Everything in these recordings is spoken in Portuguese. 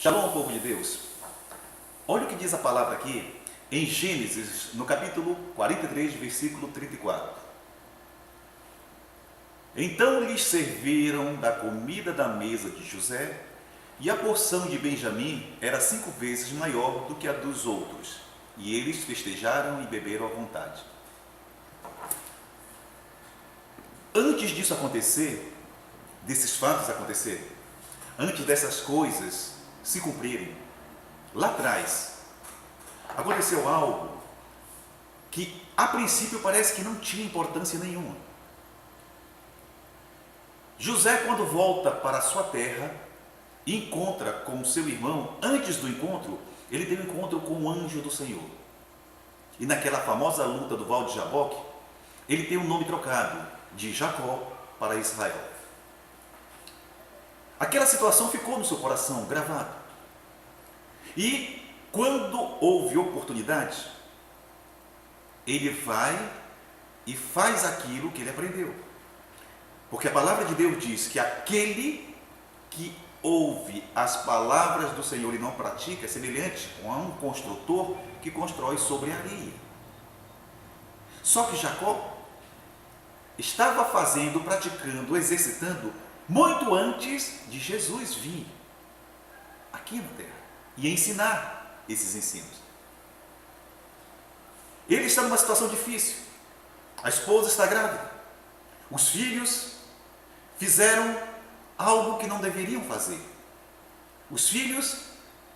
Shalom, povo de Deus. Olha o que diz a palavra aqui em Gênesis, no capítulo 43, versículo 34. Então lhes serviram da comida da mesa de José, e a porção de Benjamim era 5 vezes maior do que a dos outros, e eles festejaram e beberam à vontade. Antes disso acontecer, desses fatos acontecerem, antes dessas coisas se cumprirem, lá atrás, aconteceu algo que a princípio parece que não tinha importância nenhuma. José, quando volta para a sua terra e encontra com seu irmão, antes do encontro, ele tem um encontro com o anjo do Senhor. E naquela famosa luta do Val de Jaboque, ele tem um nome trocado de Jacó para Israel. Aquela situação ficou no seu coração gravado. E quando houve oportunidade, ele vai e faz aquilo que ele aprendeu. Porque a palavra de Deus diz que aquele que ouve as palavras do Senhor e não pratica é semelhante a um construtor que constrói sobre a areia. Só que Jacó estava fazendo, praticando, exercitando muito antes de Jesus vir aqui na terra e ensinar esses ensinos. Ele está numa situação difícil. A esposa está grávida. Os filhos fizeram algo que não deveriam fazer. Os filhos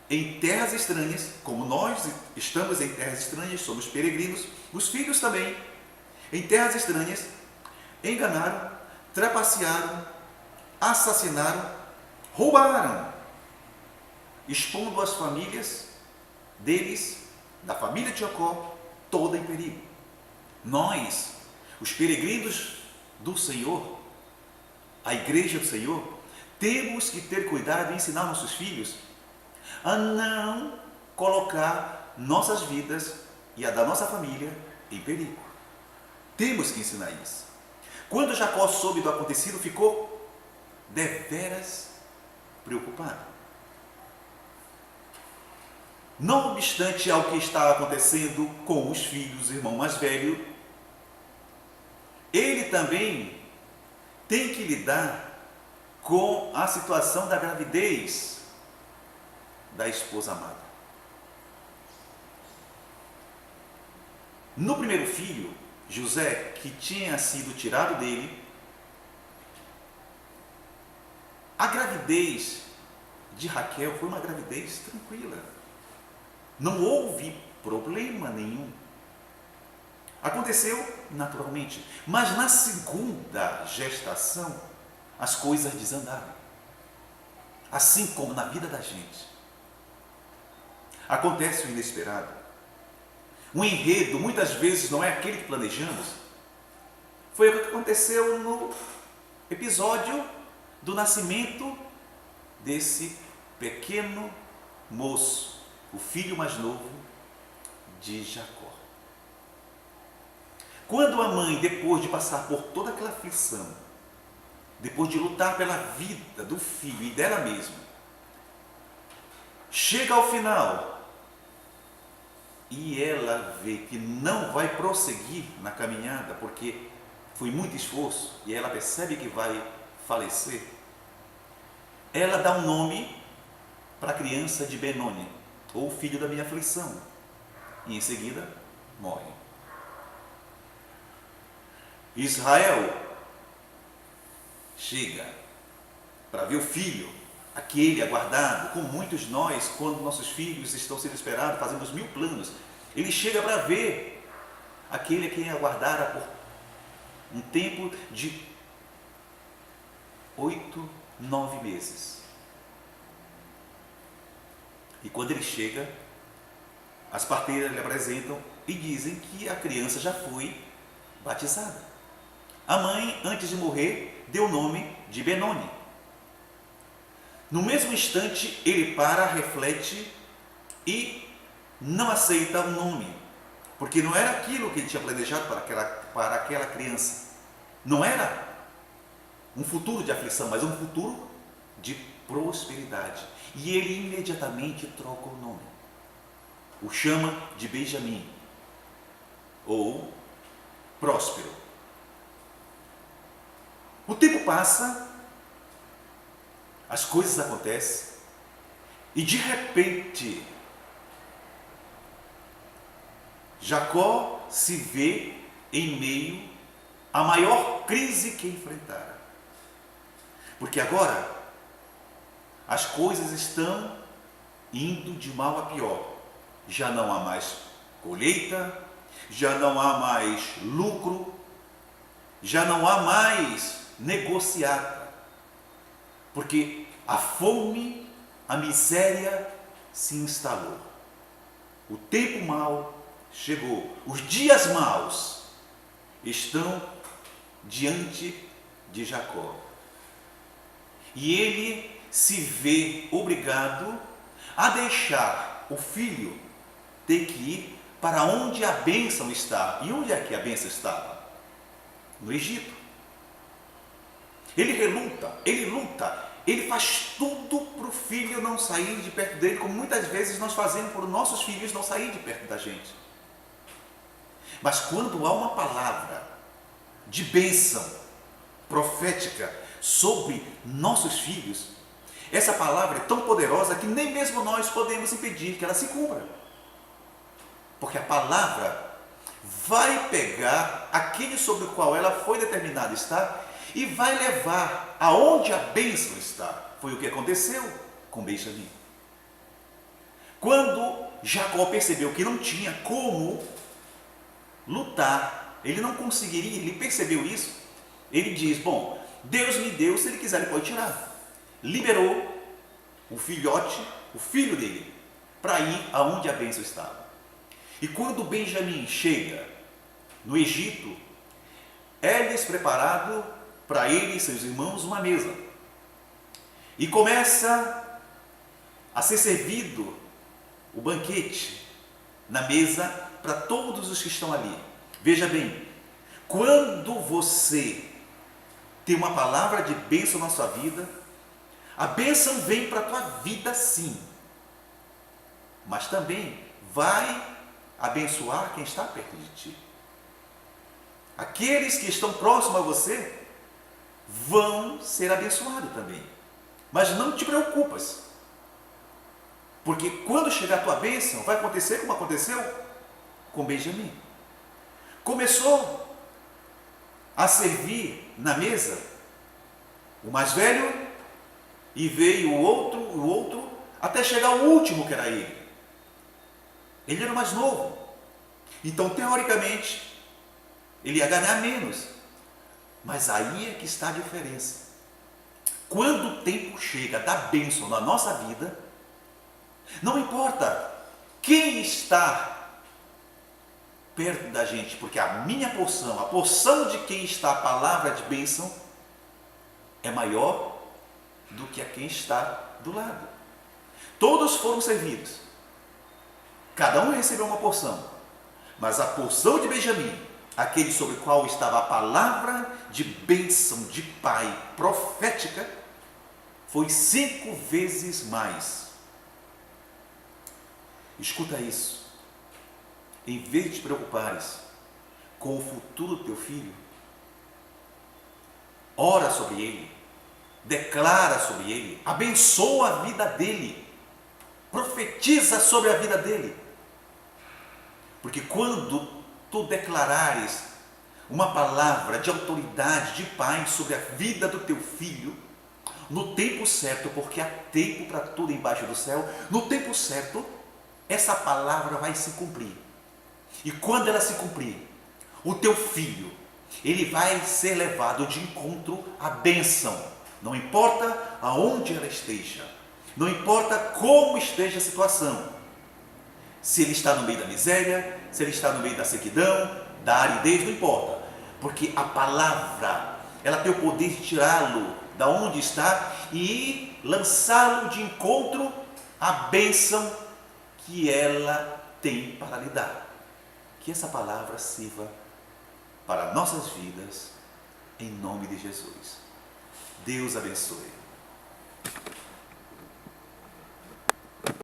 em terras estranhas, como nós estamos em terras estranhas, somos peregrinos, os filhos também em terras estranhas enganaram, trapacearam, assassinaram, roubaram, expondo as famílias deles, da família de Jacó, toda em perigo. Nós, os peregrinos do Senhor, a igreja do Senhor, temos que ter cuidado e ensinar nossos filhos a não colocar nossas vidas e a da nossa família em perigo. Temos que ensinar isso. Quando Jacó soube do acontecido, ficou deveras preocupado. Não obstante ao que estava acontecendo com os filhos, o irmão mais velho, ele também tem que lidar com a situação da gravidez da esposa amada. No primeiro filho, José, que tinha sido tirado dele, a gravidez de Raquel foi uma gravidez tranquila. Não houve problema nenhum. Aconteceu naturalmente. Mas na segunda gestação, as coisas desandaram. Assim como na vida da gente. Acontece o inesperado. O enredo, muitas vezes, não é aquele que planejamos. Foi o que aconteceu no episódio do nascimento desse pequeno moço, o filho mais novo de Jacó. Quando a mãe, depois de passar por toda aquela aflição, depois de lutar pela vida do filho e dela mesma, chega ao final e ela vê que não vai prosseguir na caminhada, porque foi muito esforço, e ela percebe que vai falecer, ela dá um nome para a criança de Benoni, ou filho da minha aflição, e em seguida morre. Israel chega para ver o filho, aquele aguardado, como muitos nós, quando nossos filhos estão sendo esperados, fazemos 1000 planos, ele chega para ver aquele a quem aguardara por um tempo de 8, 9 meses. E quando ele chega, as parteiras lhe apresentam e dizem que a criança já foi batizada. A mãe, antes de morrer, deu o nome de Benoni. No mesmo instante, ele para, reflete e não aceita o nome, porque não era aquilo que ele tinha planejado para aquela criança. Não era um futuro de aflição, mas um futuro de prosperidade. E ele imediatamente troca o nome. O chama de Benjamim, ou próspero. O tempo passa, as coisas acontecem, e de repente, Jacó se vê em meio à maior crise que enfrentara. Porque agora, as coisas estão indo de mal a pior. Já não há mais colheita, já não há mais lucro, já não há mais negociata. Porque a fome, a miséria se instalou. O tempo mau chegou. Os dias maus estão diante de Jacó. E ele se vê obrigado a deixar o filho ter que ir para onde a bênção está. E onde é que a bênção estava? No Egito. Ele reluta, ele luta, ele faz tudo para o filho não sair de perto dele, como muitas vezes nós fazemos para os nossos filhos não sair de perto da gente. Mas quando há uma palavra de bênção profética sobre nossos filhos, essa palavra é tão poderosa que nem mesmo nós podemos impedir que ela se cumpra. Porque a palavra vai pegar aquele sobre o qual ela foi determinada estar e vai levar aonde a bênção está. Foi o que aconteceu com Benjamim. Quando Jacó percebeu que não tinha como lutar, ele não conseguiria, ele percebeu isso, ele diz, bom, Deus me deu, se ele quiser ele pode tirar. Liberou o filhote, o filho dele, para ir aonde a bênção estava. E quando Benjamim chega no Egito, é-lhes preparado para ele e seus irmãos uma mesa. E começa a ser servido o banquete na mesa para todos os que estão ali. Veja bem, quando você tem uma palavra de bênção na sua vida, a bênção vem para a tua vida sim, mas também vai abençoar quem está perto de ti. Aqueles que estão próximos a você vão ser abençoados também. Mas não te preocupas, porque quando chegar a tua bênção, vai acontecer como aconteceu com Benjamim. Começou a servir na mesa o mais velho, e veio o outro, até chegar o último, que era ele. Ele era o mais novo. Então, teoricamente, ele ia ganhar menos. Mas aí é que está a diferença. Quando o tempo chega da bênção na nossa vida, não importa quem está perto da gente, porque a minha porção, a porção de quem está a palavra de bênção, é maior do que a quem está do lado. Todos foram servidos. Cada um recebeu uma porção. Mas a porção de Benjamim, aquele sobre o qual estava a palavra de bênção de pai profética, foi 5 vezes mais. Escuta isso. Em vez de te preocupares com o futuro do teu filho, ora sobre ele, declara sobre ele, abençoa a vida dele, profetiza sobre a vida dele. Porque quando tu declarares uma palavra de autoridade, de pai sobre a vida do teu filho, no tempo certo, porque há tempo para tudo embaixo do céu, no tempo certo, essa palavra vai se cumprir. E quando ela se cumprir, o teu filho, ele vai ser levado de encontro à bênção. Não importa aonde ela esteja, não importa como esteja a situação. Se ele está no meio da miséria, se ele está no meio da sequidão, da aridez, não importa. Porque a palavra, ela tem o poder de tirá-lo da onde está e lançá-lo de encontro à bênção que ela tem para lhe dar. Que essa palavra sirva para nossas vidas, em nome de Jesus. Deus abençoe.